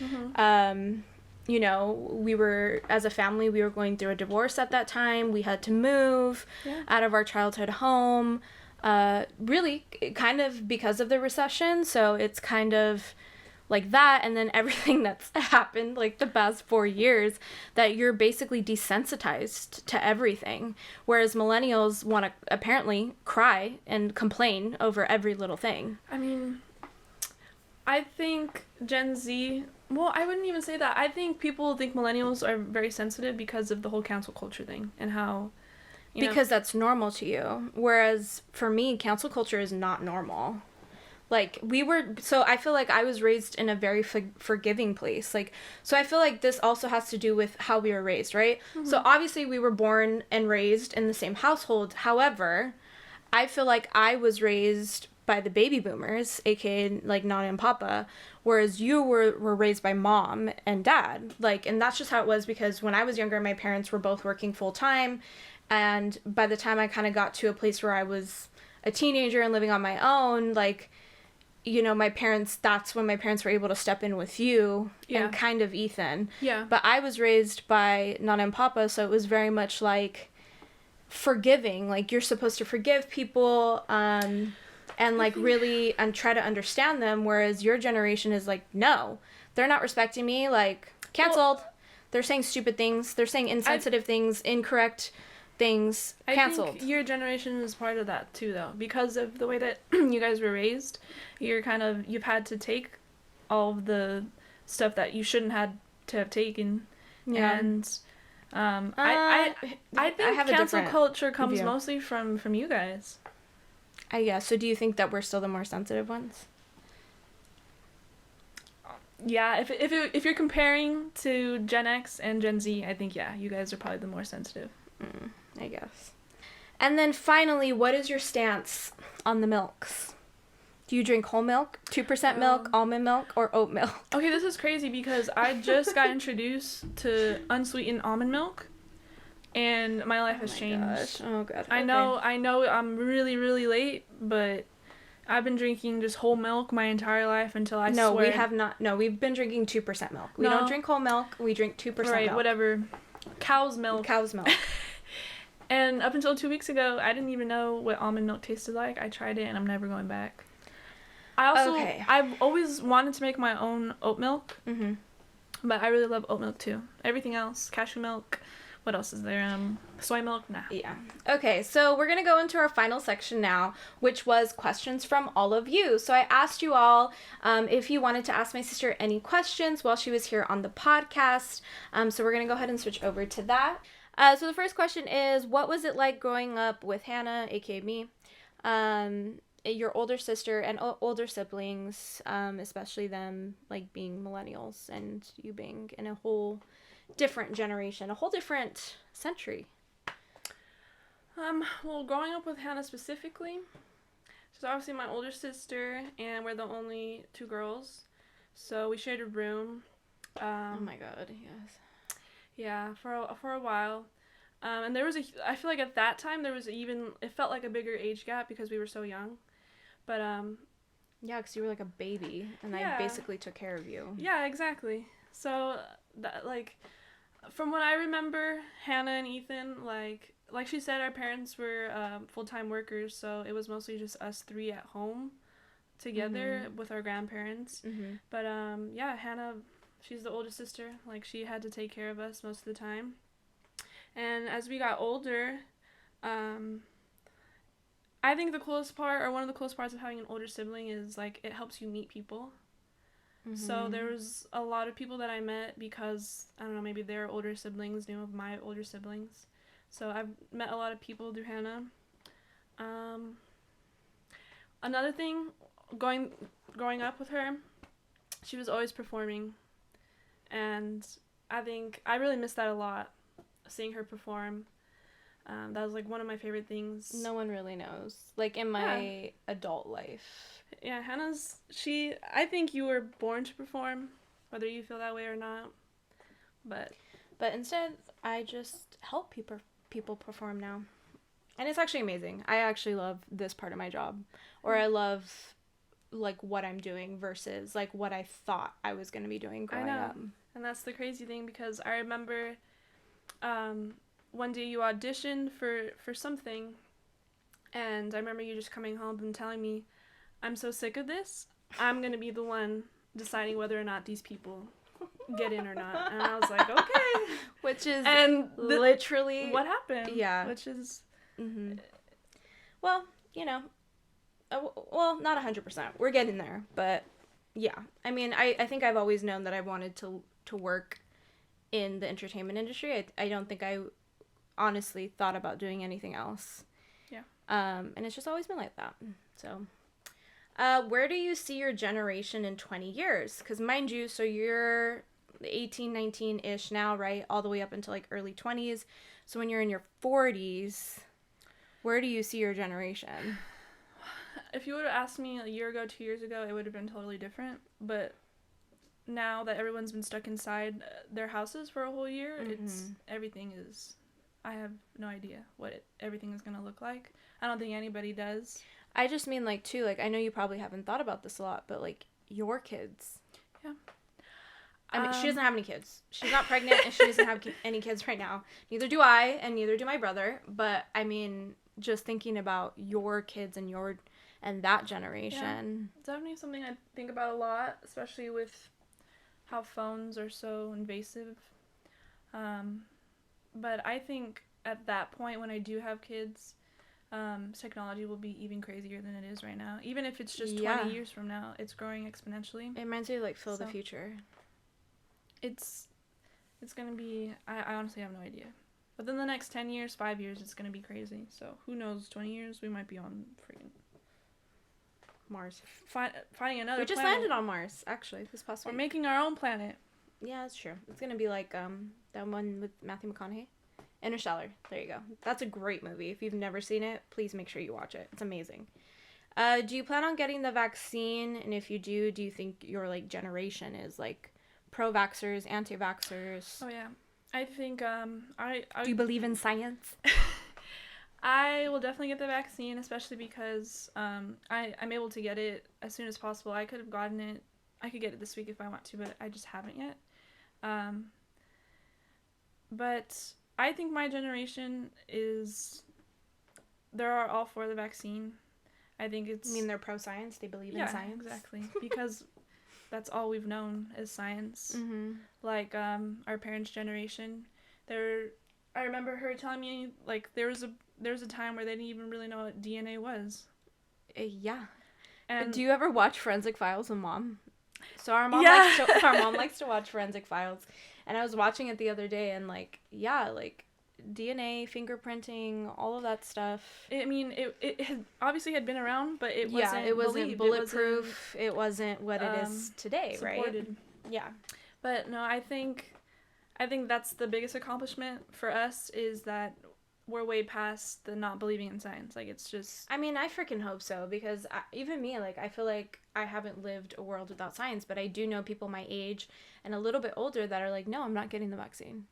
You know, we were, as a family, we were going through a divorce at that time. We had to move out of our childhood home, really kind of because of the recession. So it's kind of like that, and then everything that's happened like the past 4 years, that you're basically desensitized to everything, whereas millennials want to apparently cry and complain over every little thing. I mean, I think Gen Z, well, I wouldn't even say that. I think people think millennials are very sensitive because of the whole cancel culture thing and how, because that's normal to you, whereas for me, cancel culture is not normal. Like, so I feel like I was raised in a very forgiving place. Like, so I feel like this also has to do with how we were raised, right? So obviously we were born and raised in the same household. However, I feel like I was raised by the baby boomers, aka like Nana and Papa, whereas you were raised by mom and dad. Like, and that's just how it was, because when I was younger, my parents were both working full time. And by the time I kind of got to a place where I was a teenager and living on my own, like, you know, that's when my parents were able to step in with you and kind of Ethan. Yeah. But I was raised by Nana and Papa, so it was very much like forgiving. Like, you're supposed to forgive people and like really and try to understand them, whereas your generation is like, no, they're not respecting me, like, canceled. They're saying stupid things. They're saying insensitive things, incorrect things, canceled. I think your generation is part of that too, though, because of the way that you guys were raised. You've had to take all of the stuff that you shouldn't have to have taken. Yeah. And I think cancel culture comes view. mostly from you guys. Yeah, so do you think that we're still the more sensitive ones? Yeah, if you're comparing to Gen X and Gen Z, I think, you guys are probably the more sensitive. I guess. And then finally, what is your stance on the milks? Do you drink whole milk, 2% milk, almond milk, or oat milk? Okay, this is crazy because I just got introduced to unsweetened almond milk, and my life has changed. Gosh. Oh, God. I know I'm really, really late, but I've been drinking just whole milk my entire life until I No, swear. we have not. No, we've been drinking 2% milk. We No. don't drink whole milk. We drink 2% Right, milk. whatever. Cow's milk. Cow's milk. And up until 2 weeks ago, I didn't even know what almond milk tasted like. I tried it, and I'm never going back. I've always wanted to make my own oat milk, Mm-hmm. but I really love oat milk too. Everything else, cashew milk, what else is there? Soy milk? Nah. Yeah. Okay, so we're going to go into our final section now, which was questions from all of you. So I asked you all if you wanted to ask my sister any questions while she was here on the podcast. So we're going to go ahead and switch over to that. So the first question is, what was it like growing up with Hannah, aka me, your older sister and older siblings, especially them like being millennials and you being in a whole different generation, a whole different century? Well, growing up with Hannah specifically, she's obviously my older sister, and we're the only two girls, so we shared a room. Oh my god, yes. Yeah, for a while. And there was I feel like at that time there was it felt like a bigger age gap because we were so young. But, yeah, because you were like a baby, and yeah. I basically took care of you. Yeah, exactly. So, that, like, from what I remember, Hannah and Ethan, like she said, our parents were full-time workers, so it was mostly just us three at home together with our grandparents. Mm-hmm. But, yeah, Hannah, she's the oldest sister. Like, she had to take care of us most of the time. And as we got older, I think the coolest part, or one of the coolest parts of having an older sibling is, like, it helps you meet people. Mm-hmm. So there was a lot of people that I met because, I don't know, maybe their older siblings knew of my older siblings. So I've met a lot of people through Hannah. Another thing, growing up with her, she was always performing. And I think I really miss that a lot, seeing her perform. That was, like, one of my favorite things. No one really knows. Like, in my adult life. Yeah, I think you were born to perform, whether you feel that way or not. But instead, I just help people perform now. And it's actually amazing. I actually love this part of my job. Or I love, like, what I'm doing versus, like, what I thought I was going to be doing growing up. And that's the crazy thing, because I remember one day you auditioned for something, and I remember you just coming home and telling me, I'm so sick of this, I'm going to be the one deciding whether or not these people get in or not. And I was like, okay. Which is literally what happened. Yeah. Which is... Mm-hmm. Well, you know, well, not 100%. We're getting there, but yeah. I mean, I think I've always known that I wanted to work in the entertainment industry. I don't think I honestly thought about doing anything else. Yeah. And it's just always been like that. So, where do you see your generation in 20 years? Because mind you, so you're 18, 19-ish now, right? All the way up until, like, early 20s. So when you're in your 40s, where do you see your generation? If you would have asked me a year ago, 2 years ago, it would have been totally different. But now that everyone's been stuck inside their houses for a whole year, I have no idea what everything is going to look like. I don't think anybody does. I just mean, like, too, like, I know you probably haven't thought about this a lot, but, like, your kids. Yeah. I mean, she doesn't have any kids. She's not pregnant, and she doesn't have any kids right now. Neither do I, and neither do my brother. But, I mean, just thinking about your kids and that generation. Yeah. It's definitely something I think about a lot, especially with how phones are so invasive. But I think at that point, when I do have kids, technology will be even crazier than it is right now. Even if it's just 20 years from now, it's growing exponentially. It reminds me of, like, Phil the Future. It's going to be... I honestly have no idea. But then the next 10 years, 5 years, it's going to be crazy. So who knows, 20 years, we might be on freaking... Mars. Finding another We just planet. landed on Mars, actually, this past week. We're making our own planet. Yeah, that's true. It's going to be like that one with Matthew McConaughey. Interstellar. There you go. That's a great movie. If you've never seen it, please make sure you watch it. It's amazing. Do you plan on getting the vaccine? And if you do you think your, like, generation is, like, pro-vaxxers, anti-vaxxers? Oh, yeah. I think, do you believe in science? I will definitely get the vaccine, especially because I'm able to get it as soon as possible. I could have gotten it. I could get it this week if I want to, but I just haven't yet. But I think my generation they're all for the vaccine. I think it's... I mean, they're pro-science. They believe in science. Exactly. Because that's all we've known is science. Mm-hmm. Like, our parents' generation, I remember her telling me, like, there was a time where they didn't even really know what DNA was. Yeah. And do you ever watch Forensic Files with Mom? So our mom likes to watch Forensic Files, and I was watching it the other day, and like DNA, fingerprinting, all of that stuff. I mean, it had obviously had been around, but it wasn't believed. Bulletproof. It wasn't what it is today, supported. Right? Yeah. But no, I think that's the biggest accomplishment for us is that we're way past the not believing in science. Like, it's just... I mean, I freaking hope so, because even me, like, I feel like I haven't lived a world without science, but I do know people my age and a little bit older that are like, no, I'm not getting the vaccine.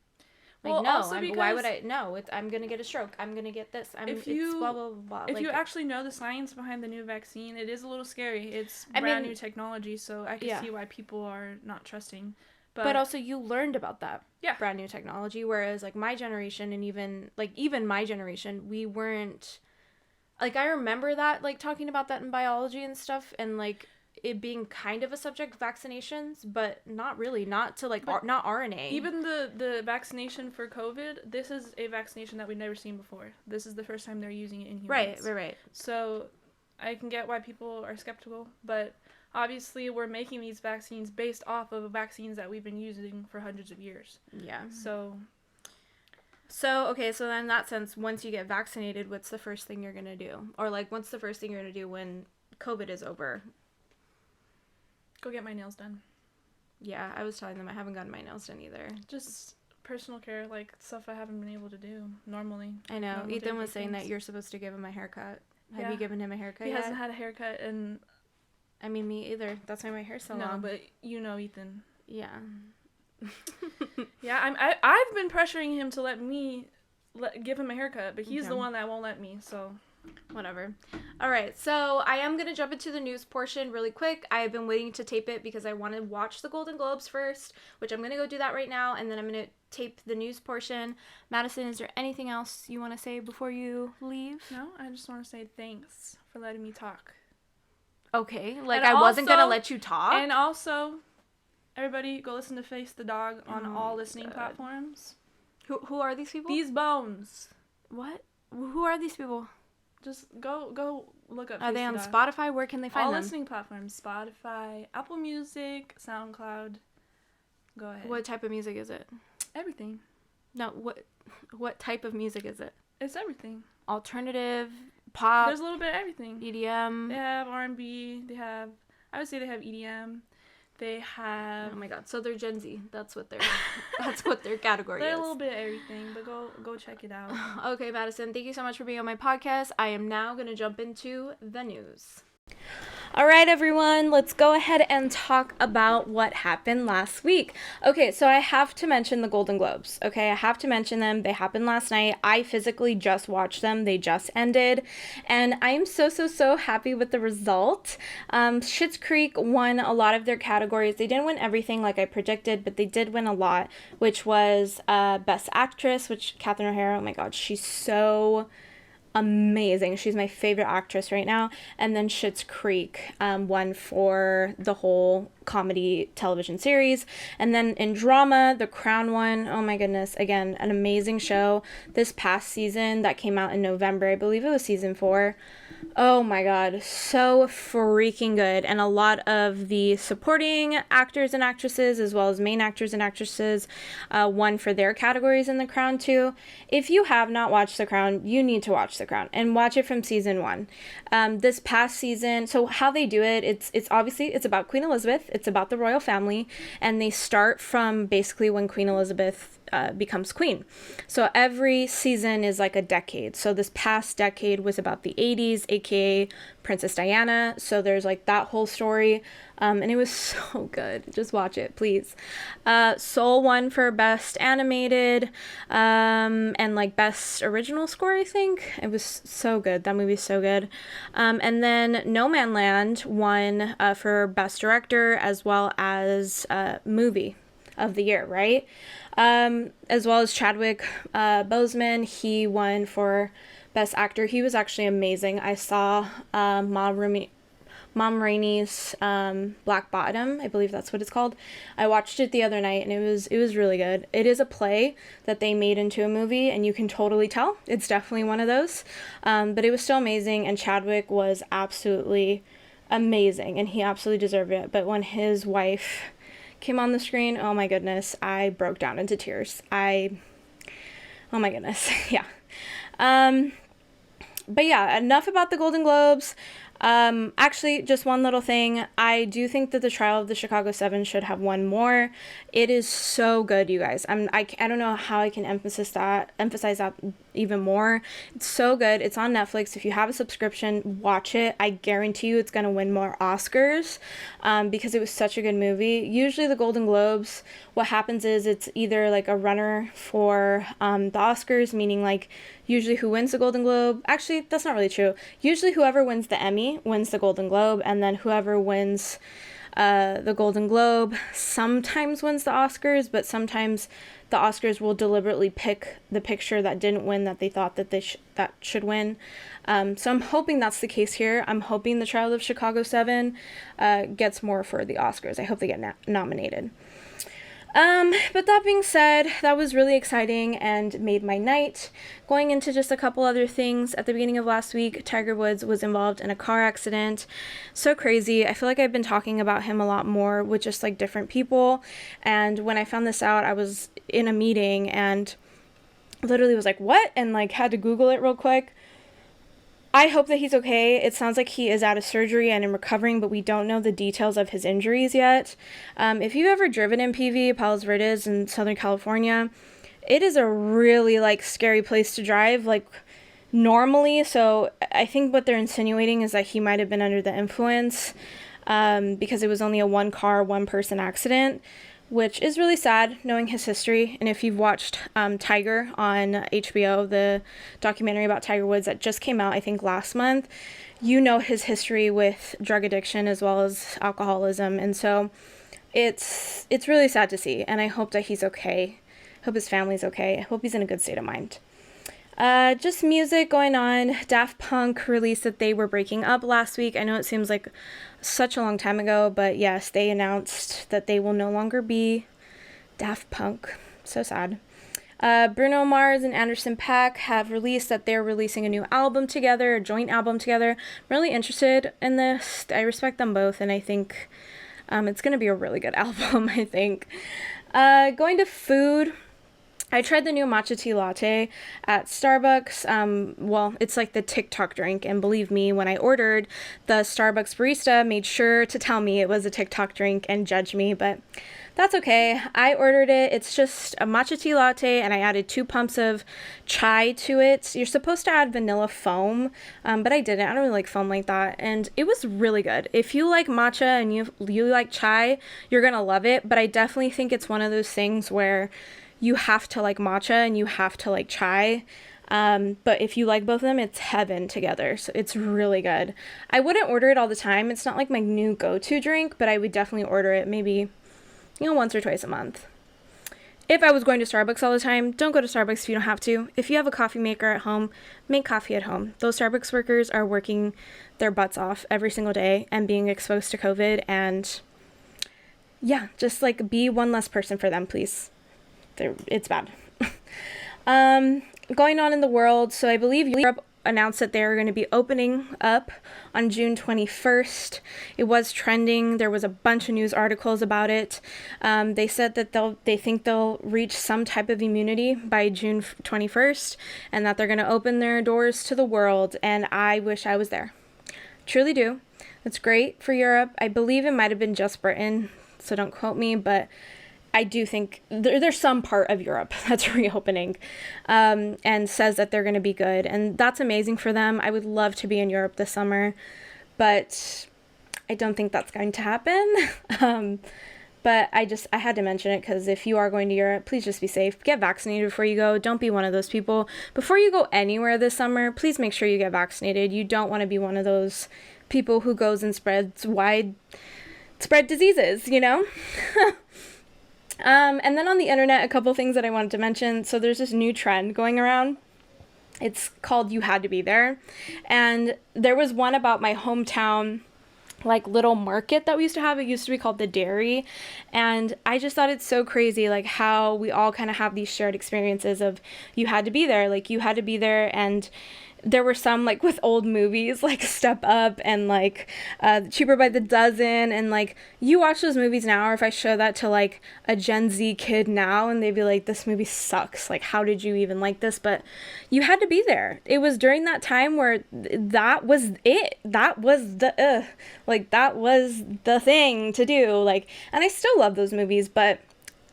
Like, well, no, why would I? No, I'm going to get a stroke. I'm going to get this. It's blah, blah, blah. If like, you actually know the science behind the new vaccine, it is a little scary. It's brand new technology, so I can see why people are not trusting. But also, you learned about that brand new technology, whereas, like, my generation and even my generation, we weren't... Like, I remember that, like, talking about that in biology and stuff, and, like, it being kind of a subject, vaccinations, but not really, not to, like, not RNA. Even the vaccination for COVID, this is a vaccination that we've never seen before. This is the first time they're using it in humans. Right. So, I can get why people are skeptical, but... Obviously, we're making these vaccines based off of vaccines that we've been using for hundreds of years. Yeah. So, okay, so then in that sense, once you get vaccinated, what's the first thing you're going to do? Or, like, what's the first thing you're going to do when COVID is over? Go get my nails done. Yeah, I was telling them I haven't gotten my nails done either. Just personal care, like, stuff I haven't been able to do normally. I know. Ethan was saying that you're supposed to give him a haircut. Have you given him a haircut yet? He hasn't had a haircut in... I mean, me either. That's why my hair's so long. No, but you know Ethan. Yeah. Yeah, I've been pressuring him to let me give him a haircut, but he's the one that won't let me, so... Whatever. All right, so I am going to jump into the news portion really quick. I have been waiting to tape it because I want to watch the Golden Globes first, which I'm going to go do that right now, and then I'm going to tape the news portion. Madison, is there anything else you want to say before you leave? No, I just want to say thanks for letting me talk. Okay, like I wasn't going to let you talk? And also, everybody go listen to Face the Dog on all listening platforms. Who are these people? These bones. What? Who are these people? Just go look up. Are they on Spotify? Where can they find them? All listening platforms: Spotify, Apple Music, SoundCloud. Go ahead. What type of music is it? Everything. No, what type of music is it? It's everything. Alternative, pop. There's a little bit of everything. EDM. They have R&B. I would say they have EDM. They have... Oh my god, so they're Gen Z. That's what their category is. They're a little bit of everything, but go check it out. Okay, Madison, thank you so much for being on my podcast. I am now going to jump into the news. All right, everyone, let's go ahead and talk about what happened last week. Okay, so I have to mention the Golden Globes. Okay, I have to mention them. They happened last night. I physically just watched them. They just ended, and I'm so happy with the result. Schitt's Creek won a lot of their categories. They didn't win everything like I predicted, but they did win a lot, which was Best Actress, which Catherine O'Hara, oh my god, she's so amazing. She's my favorite actress right now. And then Schitt's Creek won for the whole comedy television series. And then in drama, The Crown won. Oh my goodness. Again, an amazing show. This past season that came out in November, I believe it was season 4. Oh my god, so freaking good. And a lot of the supporting actors and actresses, as well as main actors and actresses, won for their categories in The Crown too. If you have not watched The Crown, you need to watch The Crown and watch it from season 1. This past season, so how they do it, it's obviously, it's about Queen Elizabeth, it's about the royal family, and they start from basically when Queen Elizabeth becomes queen. So every season is like a decade. So this past decade was about the 80s, aka Princess Diana. So there's like that whole story. And it was so good. Just watch it, please. Soul won for Best Animated and like Best Original Score, I think. It was so good. That movie's so good. And then No Man Land won for Best Director as well as Movie of the Year, right? As well as Chadwick Boseman. He won for Best Actor. He was actually amazing. I saw Mom Rainey's Black Bottom, I believe that's what it's called. I watched it the other night and it was really good. It is a play that they made into a movie and you can totally tell. It's definitely one of those. But it was still amazing and Chadwick was absolutely amazing and he absolutely deserved it. But when his wife came on the screen, oh my goodness, I broke down into tears. Oh my goodness, yeah. But yeah, enough about the Golden Globes. Actually, just one little thing. I do think that the Trial of the Chicago 7 should have one more. It is so good, you guys. I don't know how I can emphasize that even more. It's so good. It's on Netflix. If you have a subscription, watch it. I guarantee you it's going to win more Oscars because it was such a good movie. Usually the Golden Globes, what happens is it's either like a runner for the Oscars, meaning like usually who wins the Golden Globe. Actually, that's not really true. Usually whoever wins the Emmy wins the Golden Globe, and then whoever wins the Golden Globe sometimes wins the Oscars, but sometimes the Oscars will deliberately pick the picture that didn't win that they thought that that should win. So I'm hoping that's the case here. I'm hoping the Trial of Chicago 7 gets more for the Oscars. I hope they get nominated. But that being said, that was really exciting and made my night. Going into just a couple other things, at the beginning of last week, Tiger Woods was involved in a car accident. So crazy. I feel like I've been talking about him a lot more with just like different people. And when I found this out, I was in a meeting and literally was like, what? And like had to Google it real quick. I hope that he's okay. It sounds like he is out of surgery and in recovering, but we don't know the details of his injuries yet. If you've ever driven in PV, Palos Verdes in Southern California, it is a really like scary place to drive, like normally. So I think what they're insinuating is that he might have been under the influence because it was only a one person accident, which is really sad knowing his history. And if you've watched Tiger on HBO, the documentary about Tiger Woods that just came out, I think last month, you know his history with drug addiction as well as alcoholism. And so it's really sad to see. And I hope that he's okay. I hope his family's okay. I hope he's in a good state of mind. Just music going on. Daft Punk released that they were breaking up last week. I know it seems like such a long time ago, but yes, they announced that they will no longer be Daft Punk. So sad. Bruno Mars and Anderson .Paak have released that they're releasing a new album together, a joint album together. I'm really interested in this. I respect them both, and I think it's going to be a really good album, I think. Going to food. I tried the new matcha tea latte at Starbucks. Well, it's like the TikTok drink, and believe me, when I ordered, the Starbucks barista made sure to tell me it was a TikTok drink and judge me, but that's okay. I ordered it. It's just a matcha tea latte, and I added 2 pumps of chai to it. You're supposed to add vanilla foam, but I didn't. I don't really like foam like that, and it was really good. If you like matcha and you like chai, you're gonna love it, but I definitely think it's one of those things where you have to like matcha and you have to like chai. But if you like both of them, it's heaven together. So it's really good. I wouldn't order it all the time. It's not like my new go-to drink, but I would definitely order it maybe, once or twice a month. If I was going to Starbucks all the time, don't go to Starbucks if you don't have to. If you have a coffee maker at home, make coffee at home. Those Starbucks workers are working their butts off every single day and being exposed to COVID. And yeah, just like be one less person for them, please. It's bad. Going on in the world, so I believe Europe announced that they're going to be opening up on June 21st. It was trending. There was a bunch of news articles about it. They said that they think they'll reach some type of immunity by June 21st and that they're going to open their doors to the world, and I wish I was there. Truly do. It's great for Europe. I believe it might have been just Britain, so don't quote me, but I do think there's some part of Europe that's reopening, and says that they're going to be good. And that's amazing for them. I would love to be in Europe this summer, but I don't think that's going to happen. But I had to mention it because if you are going to Europe, please just be safe. Get vaccinated before you go. Don't be one of those people. Before you go anywhere this summer, please make sure you get vaccinated. You don't want to be one of those people who goes and spread diseases, you know? And then on the internet, a couple things that I wanted to mention. So there's this new trend going around. It's called You Had to Be There. And there was one about my hometown, like, little market that we used to have. It used to be called the Dairy. And I just thought it's so crazy, like, how we all kind of have these shared experiences of you had to be there. Like, you had to be there. And there were some, like, with old movies, like Step Up and, like, Cheaper by the Dozen. And, like, you watch those movies now, or if I show that to, like, a Gen Z kid now, and they'd be like, this movie sucks. Like, how did you even like this? But you had to be there. It was during that time where that was it. That was that was the thing to do. Like, and I still love those movies, but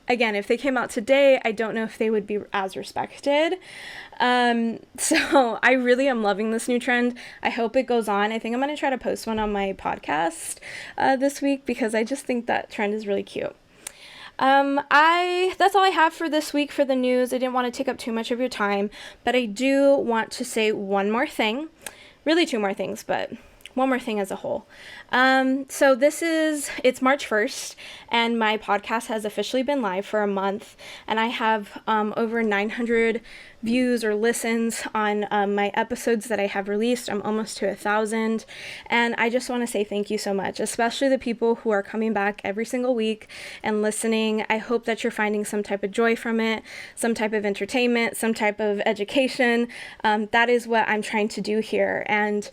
again, if they came out today, I don't know if they would be as respected. So I really am loving this new trend. I hope it goes on. I think I'm going to try to post one on my podcast this week because I just think that trend is really cute. That's all I have for this week for the news. I didn't want to take up too much of your time, but I do want to say one more thing. Really two more things, but one more thing as a whole. So it's March 1st, and my podcast has officially been live for a month, and I have over 900 views or listens on my episodes that I have released. I'm almost to 1,000, and I just want to say thank you so much, especially the people who are coming back every single week and listening. I hope that you're finding some type of joy from it, some type of entertainment, some type of education. That is what I'm trying to do here. And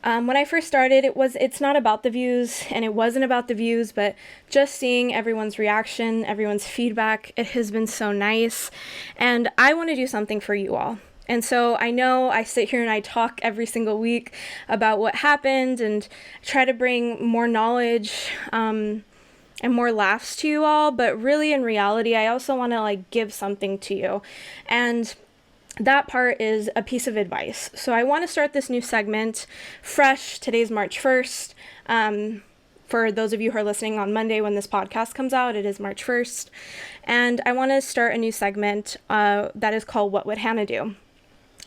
when I first started, it's not about the views, and it wasn't about the views, but just seeing everyone's reaction, everyone's feedback, it has been so nice, and I want to do something for you all. And so I know I sit here and I talk every single week about what happened and try to bring more knowledge, and more laughs to you all, but really in reality, I also want to, like, give something to you. And that part is a piece of advice. So I want to start this new segment fresh. Today's March 1st. For those of you who are listening on Monday when this podcast comes out, it is March 1st. And I want to start a new segment that is called What Would Hannah Do?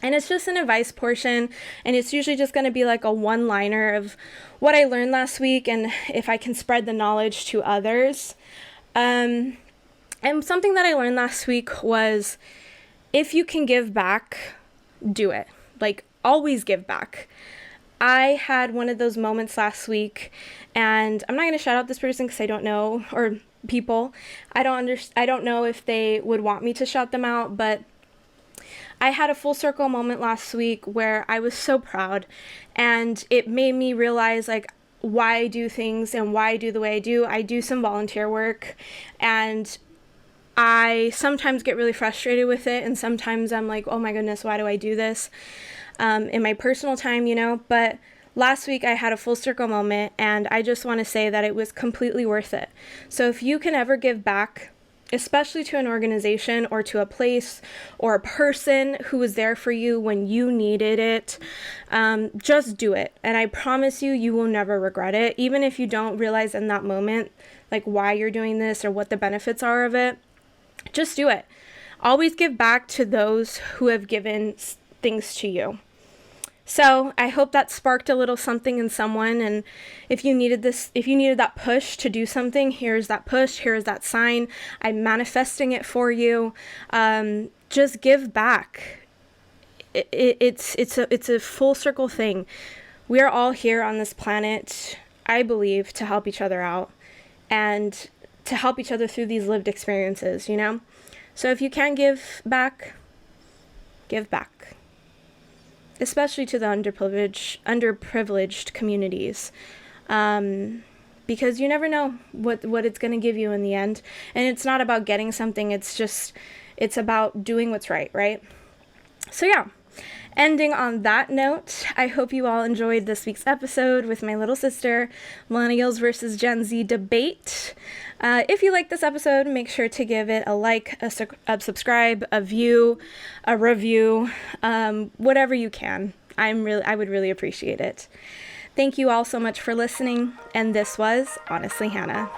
And it's just an advice portion, and it's usually just going to be like a one-liner of what I learned last week and if I can spread the knowledge to others. And something that I learned last week was, if you can give back, do it. Like, always give back. I had one of those moments last week, and I'm not going to shout out this person because I don't know, or people. I don't know if they would want me to shout them out, but I had a full circle moment last week where I was so proud, and it made me realize, like, why I do things and why I do the way I do. I do some volunteer work, and I sometimes get really frustrated with it, and sometimes I'm like, oh my goodness, why do I do this in my personal time, you know? But last week I had a full circle moment, and I just want to say that it was completely worth it. So if you can ever give back, especially to an organization or to a place or a person who was there for you when you needed it, just do it. And I promise you, you will never regret it. Even if you don't realize in that moment, like, why you're doing this or what the benefits are of it, just do it. Always give back to those who have given things to you. So I hope that sparked a little something in someone. And if you needed that push to do something, here's that push, here's that sign. I'm manifesting it for you. Just give back. It's a full circle thing. We are all here on this planet, I believe, to help each other out and to help each other through these lived experiences, you know? So if you can give back, give back. Especially to the underprivileged communities. Because you never know what it's going to give you in the end. And it's not about getting something, it's about doing what's right? So yeah. ending on that note, I hope you all enjoyed this week's episode with my little sister, Millennials versus Gen Z debate. If you like this episode, make sure to give it a like, a subscribe, a view, a review, whatever you can. I would really appreciate it. Thank you all so much for listening, and this was Honestly Hannah.